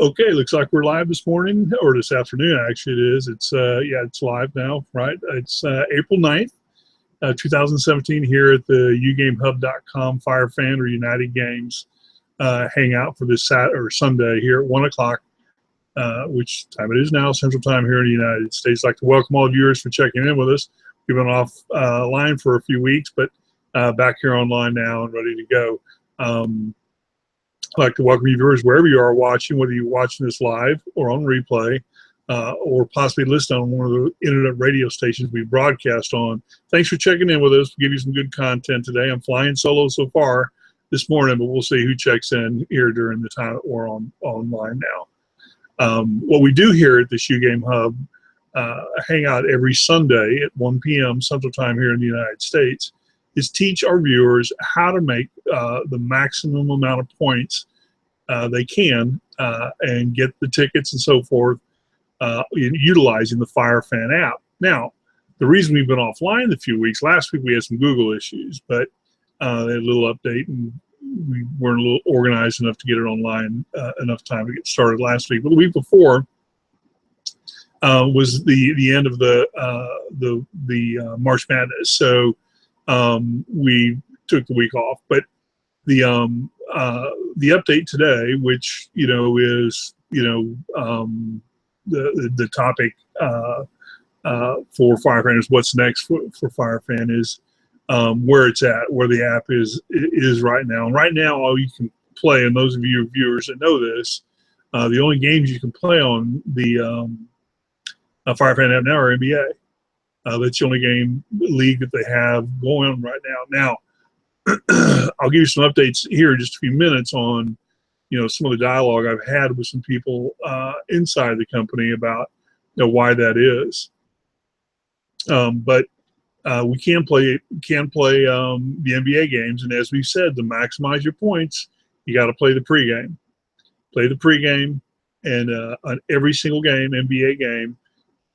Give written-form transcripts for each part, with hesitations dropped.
Okay, looks like we're live this morning, or this afternoon, actually it is. It's live now, right? It's April 9th, 2017 here at the uGameHub.com Firefan or United Games hangout for this Sunday here at 1 o'clock, which time it is now, Central Time here in the United States. I'd like to welcome all viewers for checking in with us. We've been off line for a few weeks, but back here online now and ready to go. I'd like to welcome you viewers wherever you are watching, whether you're watching this live or on replay, or possibly listening on one of the internet radio stations we broadcast on. Thanks for checking in with us. We'll give you some good content today. I'm flying solo so far this morning, but we'll see who checks in here during the time that we're online now. What we do here at the Shoe Game Hub, hang out every Sunday at 1 p.m. Central Time here in the United States, is teach our viewers how to make the maximum amount of points they can and get the tickets and so forth utilizing the Firefan app. Now, the reason we've been offline a few weeks, last week we had some Google issues, but they had a little update and we weren't a little organized enough to get it online enough time to get started last week. But the week before was the end of the March Madness. So we took the week off, but the update today, which is the topic for Firefan is what's next for Firefan is where it's at, where the app is right now. And right now, all you can play, and those of you viewers that know this, the only games you can play on the Firefan app now are NBA. That's the only league that they have going on right now. Now, I'll give you some updates here in just a few minutes on, some of the dialogue I've had with some people inside the company about, why that is. But we can play the NBA games, and as we've said, to maximize your points, you got to play the pregame. Play the pregame, and on every single game, NBA game.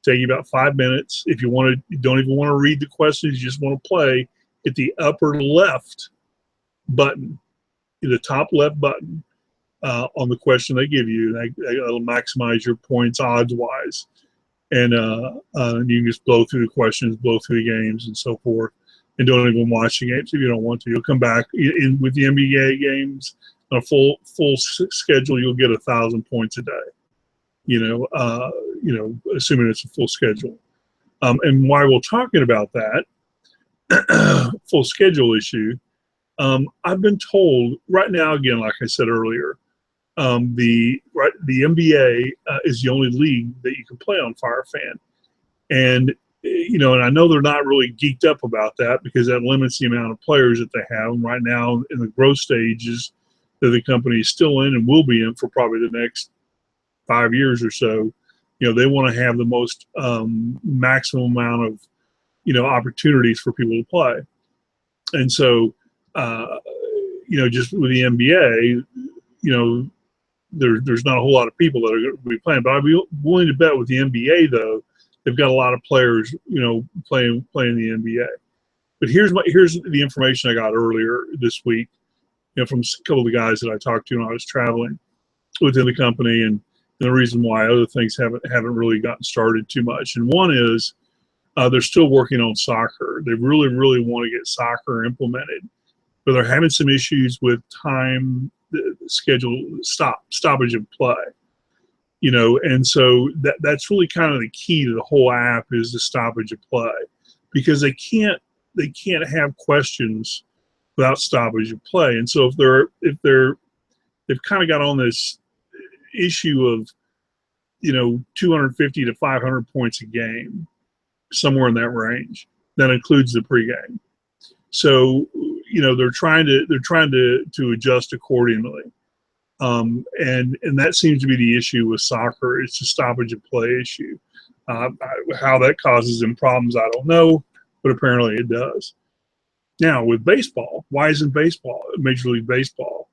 Take you about 5 minutes. If you don't even want to read the questions, you just want to play, hit the upper left button, the top left button on the question they give you. That'll maximize your points odds-wise. And you can just blow through the questions, blow through the games, and so forth, and don't even watch the games if you don't want to. You'll come back with the NBA games on a full schedule. You'll get 1,000 points a day. Assuming it's a full schedule. And while we're talking about that full schedule issue, I've been told right now, again, like I said earlier, the NBA is the only league that you can play on Firefan. And, and I know they're not really geeked up about that because that limits the amount of players that they have. And right now in the growth stages that the company is still in and will be in for probably the next 5 years or so, they want to have the most maximum amount of, opportunities for people to play. And so, just with the NBA, there's not a whole lot of people that are going to be playing. But I'd be willing to bet with the NBA, though, they've got a lot of players, playing the NBA. But here's the information I got earlier this week, from a couple of the guys that I talked to when I was traveling within the company, and the reason why other things haven't really gotten started too much. And one is they're still working on soccer. They really, really want to get soccer implemented, but they're having some issues with time, schedule, stoppage of play. And so that's really kind of the key to the whole app is the stoppage of play, because they can't have questions without stoppage of play. And so if they've kind of got on this issue of 250 to 500 points a game, somewhere in that range. That includes the pregame. So they're trying to adjust accordingly, and that seems to be the issue with soccer. It's a stoppage of play issue. How that causes them problems, I don't know, but apparently it does. Now with baseball, why isn't baseball, Major League Baseball?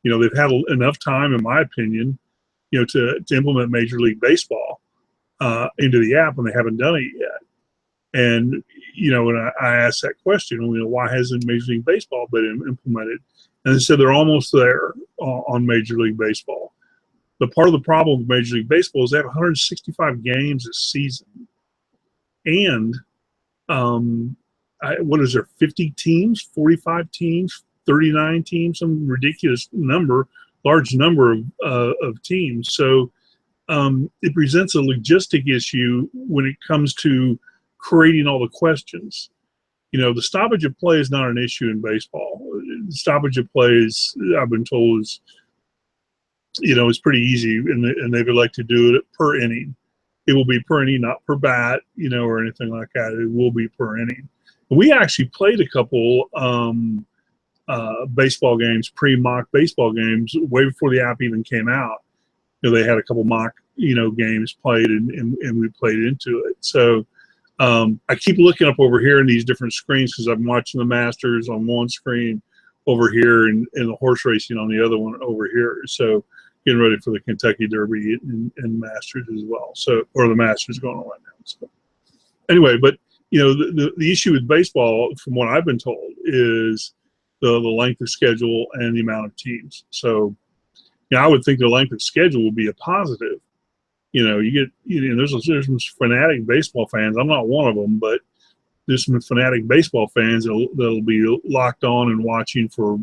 They've had enough time, in my opinion, to implement Major League Baseball into the app, and they haven't done it yet. And when I asked that question, why hasn't Major League Baseball been implemented? And they said they're almost there on Major League Baseball. But part of the problem with Major League Baseball is they have 165 games a season, and what is there? 50 teams, 45 teams, 39 teams, some ridiculous number, large number of teams. So it presents a logistic issue when it comes to creating all the questions. The stoppage of play is not an issue in baseball. The stoppage of play is, I've been told, is it's pretty easy, and they've elected to do it per inning. It will be per inning, not per bat, or anything like that. It will be per inning. We actually played a couple baseball games, pre-mock baseball games, way before the app even came out. They had a couple mock, games played, and we played into it. So I keep looking up over here in these different screens because I'm watching the Masters on one screen over here and the horse racing on the other one over here. So getting ready for the Kentucky Derby and Masters as well. So, or the Masters going on right now. So anyway, but the issue with baseball, from what I've been told, is the length of schedule and the amount of teams. So, I would think the length of schedule would be a positive. You get, there's some fanatic baseball fans. I'm not one of them, but there's some fanatic baseball fans that'll be locked on and watching for,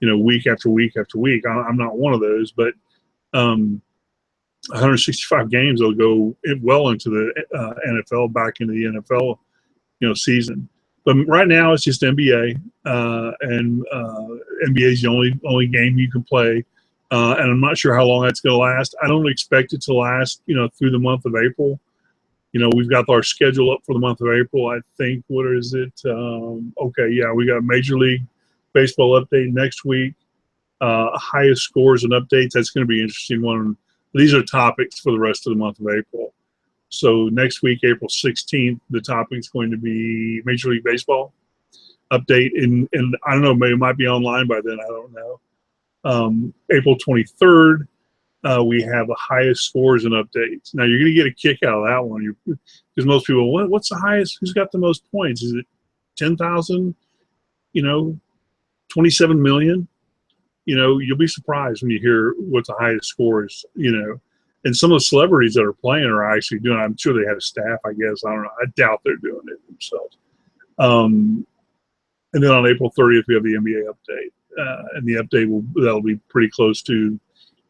week after week after week. I'm not one of those, but 165 games will go well into the NFL, back into the NFL, season. But right now it's just NBA, and NBA is the only game you can play. And I'm not sure how long that's going to last. I don't expect it to last, through the month of April. We've got our schedule up for the month of April. I think, what is it? Okay, yeah, we got Major League Baseball update next week. Highest scores and updates. That's going to be an interesting one. These are topics for the rest of the month of April. So next week, April 16th, the topic is going to be Major League Baseball update. And I don't know, maybe it might be online by then. I don't know. April 23rd, we have the highest scores and updates. Now, you're going to get a kick out of that one because most people, what's the highest? Who's got the most points? Is it 10,000? 27 million? You'll be surprised when you hear what the highest score is, And some of the celebrities that are playing are actually doing it. I'm sure they have staff, I guess. I don't know. I doubt they're doing it themselves. And then on April 30th, we have the NBA update. And the update that'll be pretty close to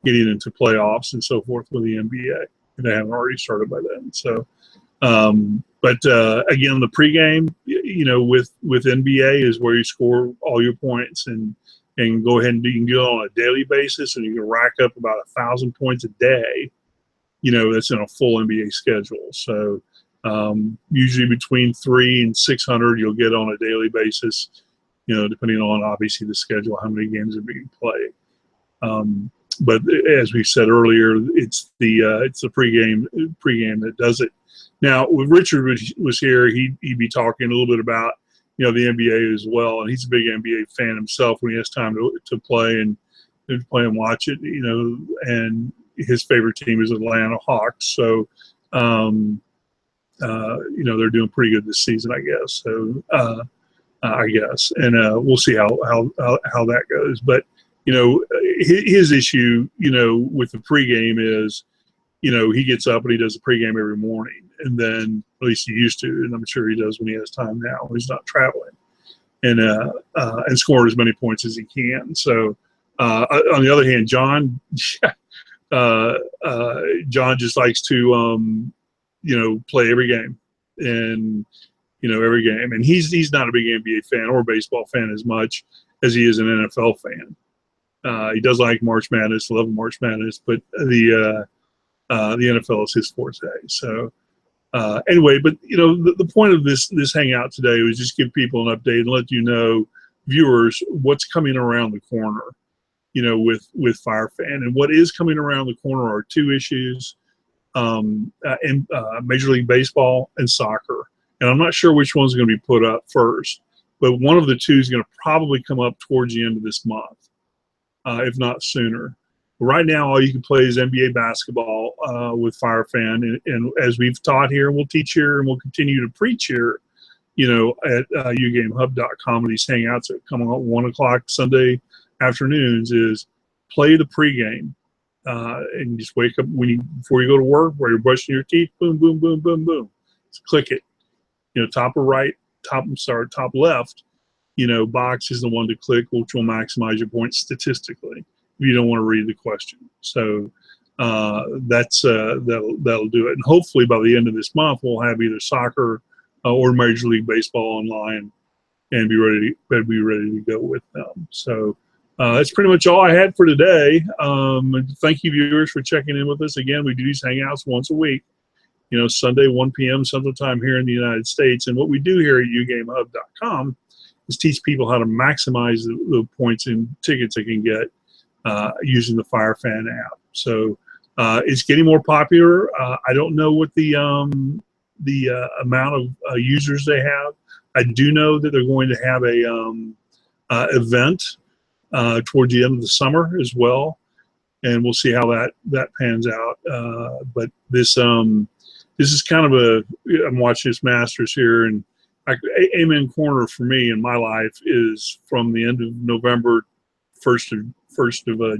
getting into playoffs and so forth with the NBA. If they haven't already started by then. So, but again, the pregame, with NBA is where you score all your points and go ahead and you can do it on a daily basis, and you can rack up about 1,000 points a day. That's in a full NBA schedule. So usually between 300 and 600 you'll get on a daily basis. Depending on obviously the schedule, how many games are being played. But as we said earlier, it's the pregame that does it. Now, when Richard was here, he'd be talking a little bit about the NBA as well, and he's a big NBA fan himself. When he has time to play and watch it, and his favorite team is Atlanta Hawks. So, they're doing pretty good this season, I guess. So. And we'll see how that goes. But his issue, with the pregame is, he gets up and he does the pregame every morning, and then at least he used to, and I'm sure he does when he has time now when he's not traveling, and score as many points as he can. So on the other hand, John just likes to play every game and. Every game. And he's not a big NBA fan or baseball fan as much as he is an NFL fan. He does like March Madness, love March Madness, but the NFL is his forte. So anyway, but the point of this hangout today was just give people an update and let viewers, what's coming around the corner, with Firefan. And what is coming around the corner are two issues, in Major League Baseball and soccer. And I'm not sure which one's going to be put up first, but one of the two is going to probably come up towards the end of this month, if not sooner. Right now, all you can play is NBA basketball with Firefan. And as we've taught here, we'll teach here, and we'll continue to preach here, at uGameHub.com, and these hangouts that come on at 1 o'clock Sunday afternoons, is play the pregame. and you just wake up before you go to work, while you're brushing your teeth, boom, boom, boom, boom, boom. Just click it. Top right, top left, box is the one to click, which will maximize your points statistically if you don't want to read the question. So that'll do it. And hopefully by the end of this month, we'll have either soccer or Major League Baseball online and be ready to go with them. So that's pretty much all I had for today. Thank you, viewers, for checking in with us. Again, we do these hangouts once a week, Sunday, 1 p.m. Central Time here in the United States. And what we do here at uGameHub.com is teach people how to maximize the points and tickets they can get using the Firefan app. So it's getting more popular. I don't know what the amount of users they have. I do know that they're going to have a event toward the end of the summer as well, and we'll see how that pans out. But this is kind of I'm watching this Masters here, and amen corner for me in my life is from the end of November, first of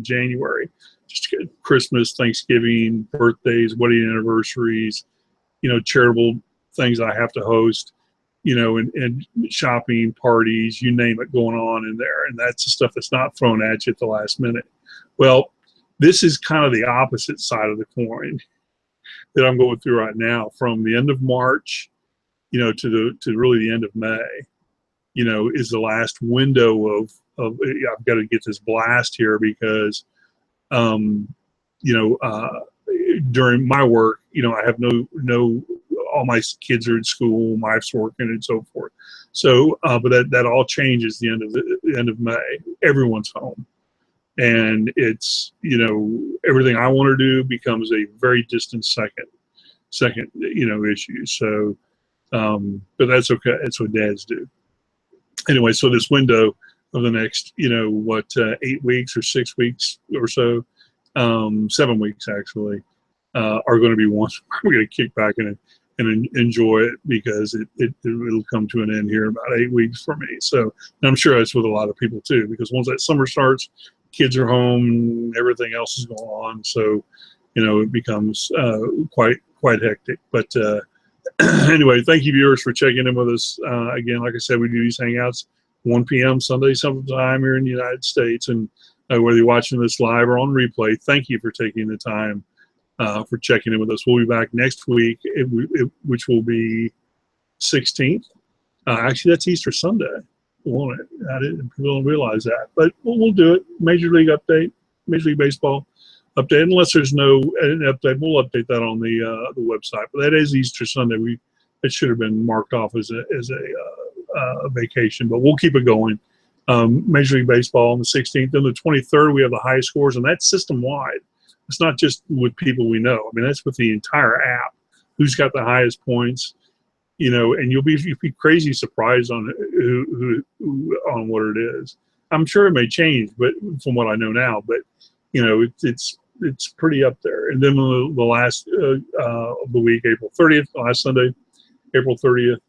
January. Just Christmas, Thanksgiving, birthdays, wedding anniversaries, charitable things I have to host, and shopping, parties, you name it, going on in there. And that's the stuff that's not thrown at you at the last minute. Well, this is kind of the opposite side of the coin that I'm going through right now. From the end of March, to really the end of May, is the last window of I've got to get this blast here because, during my work, I have no all my kids are in school, my wife's working, and so forth. So, but that all changes the end of May. Everyone's home, and it's everything I want to do becomes a very distant second issue. So, but that's okay. That's what dads do. Anyway, so this window of the next 8 weeks or 6 weeks or so, 7 weeks actually, are going to be ones we're going to kick back and enjoy it, because it'll come to an end here in about 8 weeks for me. So, and I'm sure that's with a lot of people too, because once that summer starts, kids are home, everything else is going on. So, it becomes quite hectic. But anyway, thank you, viewers, for checking in with us. Again, like I said, we do these hangouts 1 p.m. Sunday Central Time here in the United States. And whether you're watching this live or on replay, thank you for taking the time for checking in with us. We'll be back next week, which will be 16th. Actually, that's Easter Sunday, won't it? People don't realize that, but we'll do it. Major League update, Major League Baseball update. Unless there's no update, we'll update that on the website. But that is Easter Sunday. It should have been marked off as a vacation, but we'll keep it going. Major League Baseball on the 16th. Then the 23rd, we have the high scores, and that's system-wide. It's not just with people we know. I mean, that's with the entire app. Who's got the highest points, and you'll be crazy surprised on who on what it is. I'm sure it may change, but from what I know now, but it's pretty up there. And then the last of the week, April 30th, last Sunday, April 30th,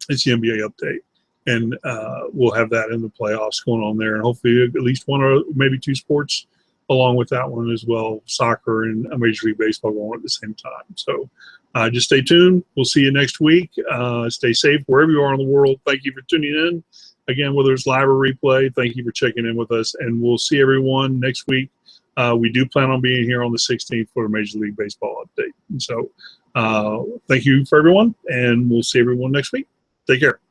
it's the NBA update. And we'll have that in the playoffs going on there, and hopefully at least one or maybe two sports along with that one as well, soccer and Major League Baseball going at the same time. So just stay tuned. We'll see you next week. Stay safe wherever you are in the world. Thank you for tuning in. Again, whether it's live or replay, thank you for checking in with us, and we'll see everyone next week. We do plan on being here on the 16th for a Major League Baseball update. And so thank you for everyone, and we'll see everyone next week. Take care.